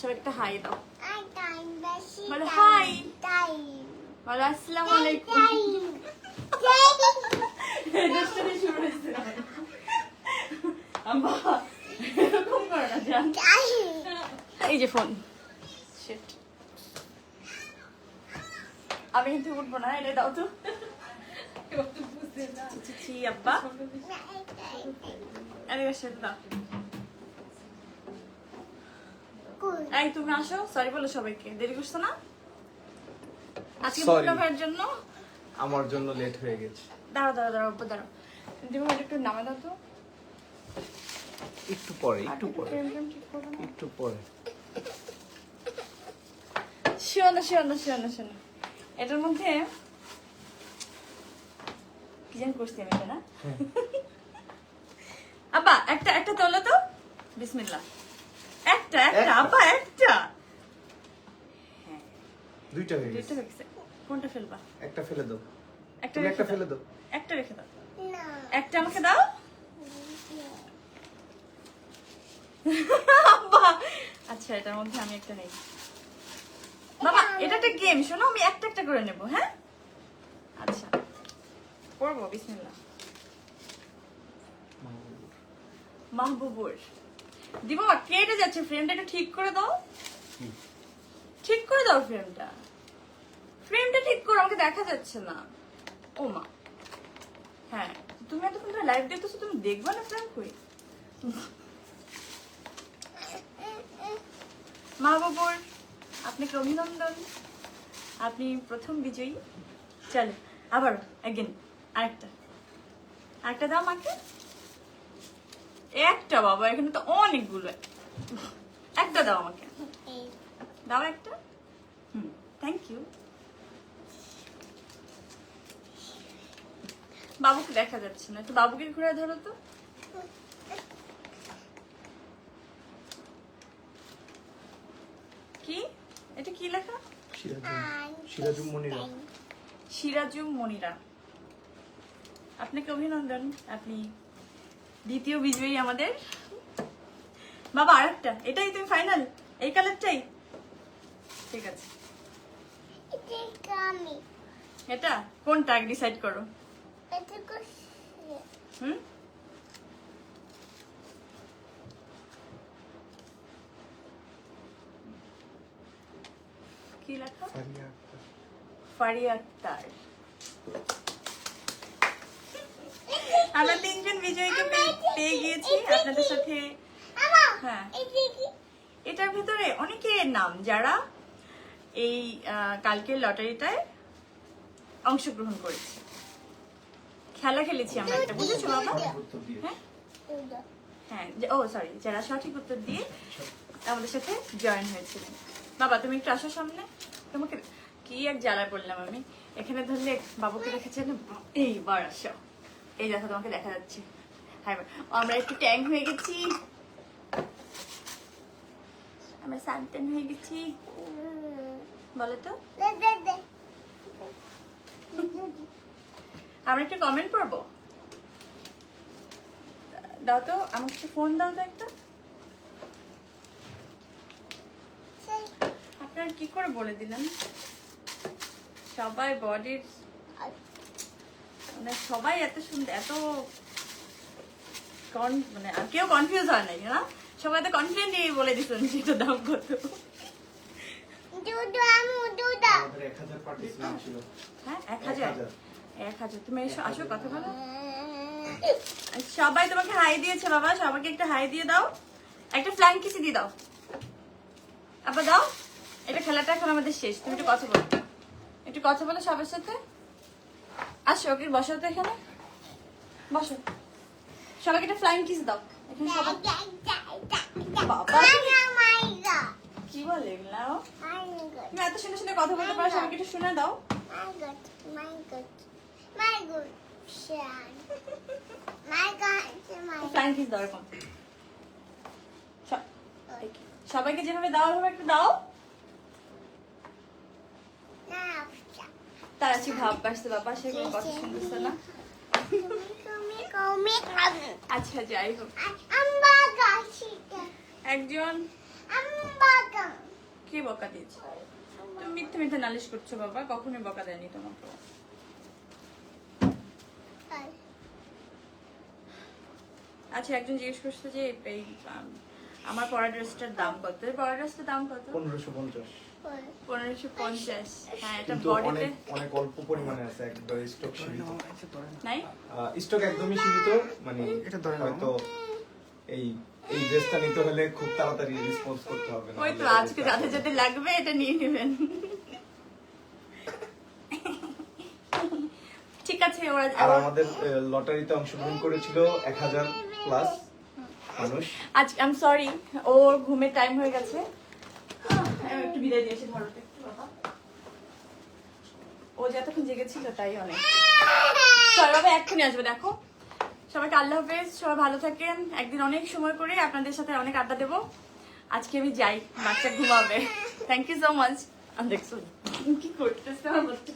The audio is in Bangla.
সবাই একটা হাই দাও, বলো হাই, বলো আসসালামু আলাইকুম। শুরু হয়েছে আম্মা, এরকম করো না জান। এই যে ফোন, শিট, আমি কিন্তু উঠবো না, এটা দাও তো। আব্বা দাও। এই তুমি আসো, সরি বলো সবাইকে, দেরি করছো না আজকে মুন্না ভাইয়ের জন্য, আমার জন্য লেট হয়ে গেছে। দাঁড়াও দাঁড়াও দাঁড়াও আব্বা দাঁড়াও, দিবো একটু নামা দাও তো। একটু পরে, একটু পরে, একটু পরে। শোনো শোনো শোনো শোনো, এটার মধ্যে কি জানি করছি আমি, এটা না আব্বা, একটা একটা তোলো তো, বিসমিল্লাহ। একটা একটা আব্বা, একটা, হ্যাঁ দুইটা হয়ে গেছে। দুইটা হয়ে গেছে, কোনটা ফেলবা? একটা ফেলে দাও, একটা তুমি একটা ফেলে দাও। একটা রেখে দাও, একটা আমাকে দাও। আব্বা আচ্ছা, এটার মধ্যে আমি একটা নেই বাবা, এটা একটা গেম, শোনো আমি একটা একটা করে নেব, হ্যাঁ আচ্ছা করবো, বিসমিল্লাহ। মাহবুবুর দিব, কেটে যাচ্ছে ফ্রেমটা, একটু ঠিক করে দাও, ঠিক করে দাও ফ্রেমটা, ফ্রেমটা ঠিক করো, আমাকে দেখা যাচ্ছে না। ও মা, হ্যাঁ তুমি এতক্ষণ ধরে লাইভ দেখতেছো, তুমি দেখবা না ফ্রেম কই? মাহবুবুর আপনাকে অভিনন্দন, আপনি প্রথম বিজয়ী। চলো আবার এগেন, আরেকটা, আরেকটা দাও আমাকে, একটা বাবা, এখানে তো অনেকগুলো, একটা দাও আমাকে, দাও একটা, থ্যাংক ইউ। বাবুকে দেখা যাচ্ছে না, একটু বাবুকে ঘুরে ধরো তো। কি এটা, কি লেখা? সিরাজুম মনিরা। সিরাজুম মনিরা, আপনাকে অভিনন্দন, আপনি দ্বিতীয় বিজয়ী আমাদের। বাবা আরেকটা, এটাই তুমি ফাইনাল, এই কালারটাই ঠিক আছে। এটা কোনটা আগে ডিসাইড করো। হুম, কি লেখা? ফারিয়া আক্তার। আমরা তিনজন বিজয়ীকে পেয়ে গিয়েছি আপনাদের সাথে। হ্যাঁ, এটার ভিতরে অনেকের নাম যারা এই কালকের লটারিটায় অংশগ্রহণ করেছে, খেলা খেলেছি আমরা একটা, বুঝেছো বাবা? হ্যাঁ হ্যাঁ, ও সরি, যারা সঠিক উত্তর দিয়ে আমাদের সাথে জয়েন হয়েছিলেন। বাবা তুমি একটু আসো সামনে, তোমাকে কি এক জ্বালায় পড়লাম আমি, এখানে ধরলে বাবুকে দেখেছেন, এইবার আসো, এই দেখো তোমাকে দেখা যাচ্ছে। হ্যাঁ, আমরা একটু ট্যাং হয়ে গেছি, আমরা সানটেন হয়ে গেছি, বলো তো আমরা একটু কমেন্ট করবো, দাও তো আমাকে একটু ফোন দাও তো একটা। আপনার কি করে বলে দিলাম, সবাই বডির মানে সবাই এত সুন্দর, এত মানে আর কেউ কনফিউজ হয় নাই না, সবাই তো কনফিডেন্ট বলে দিচ্ছেন সেটা দাম কত। হ্যাঁ 1000 তুমি আসো কথা বলো। সবাই তোমাকে হাই দিয়েছে বাবা, সবাইকে একটা হাই দিয়ে দাও, একটা ফ্লাইং কিস দিয়ে দাও, আবার দাও। এটা খেলাটা এখন আমাদের শেষ, তুমি একটু কথা বলো, একটু কথা বলো সবার সাথে। আসো, ওকে বসো তো, এখানে বসো, সবাইকে একটা ফ্লাইং কিস দাও এখানে সবাই। বাবা কি বলে এগুলা, তুমি এত সুন্দর সুন্দর কথা বলতে পারো, সবাইকে একটু শুনে দাও। ফ্লাইং কিস দাও এরকম, সবাইকে যেভাবে দাও ওইভাবে একটু দাও। তার আছে ভাব আসছে বাবা, সেগুলো কথা শুনতেছে না। আচ্ছা যাই হোক, একজন বকা দিয়েছে। তুমি মিথ্যে মিথ্যে নালিশ করছো বাবা, কখনোই বকা দেয়নি তোমাকে। আচ্ছা, একজন জিজ্ঞেস করছে যে এই আমার পরা ড্রেসটার দাম কত? পরা ড্রেসটার দাম কত? 1550। 1550। হ্যাঁ, এটা কিন্তু বডিতে অনেক অনেক অল্প পরিমাণে আছে, একবার স্টক সীমিত। নাই, স্টক একদমই সীমিত, মানে হয়তো এই এই ড্রেসটা নিতে হলে খুব তাড়াতাড়ি রেসপন্স করতে হবে না। ওই তো আজকে যাতে যাতে লাগবে এটা নিয়ে নেবেন। ঠিক আছে। ওরা আর আমাদের লটারিতে অংশগ্রহণ করেছিল 1000 প্লাস মানুষ। আজ আই এম সরি, ওর ঘুমের টাইম হয়ে গেছে। আমি একটু বিদায় দিয়েছি, ধরো তো একটু বাবা। ও যতক্ষণ জেগেছিল তাই অনেক। সবাই বাবা এক্ষুনি আসবে, দেখো। সবাইকে আল্লাহ হাফেজ, সবাই ভালো থাকেন। একদিন অনেক সময় করে আপনাদের সাথে অনেক আড্ডা দেবো। আজকে আমি যাই, বাচ্চা ঘুমাবে। Thank you so much. দেখছো কি করতেছে আমার বাচ্চা।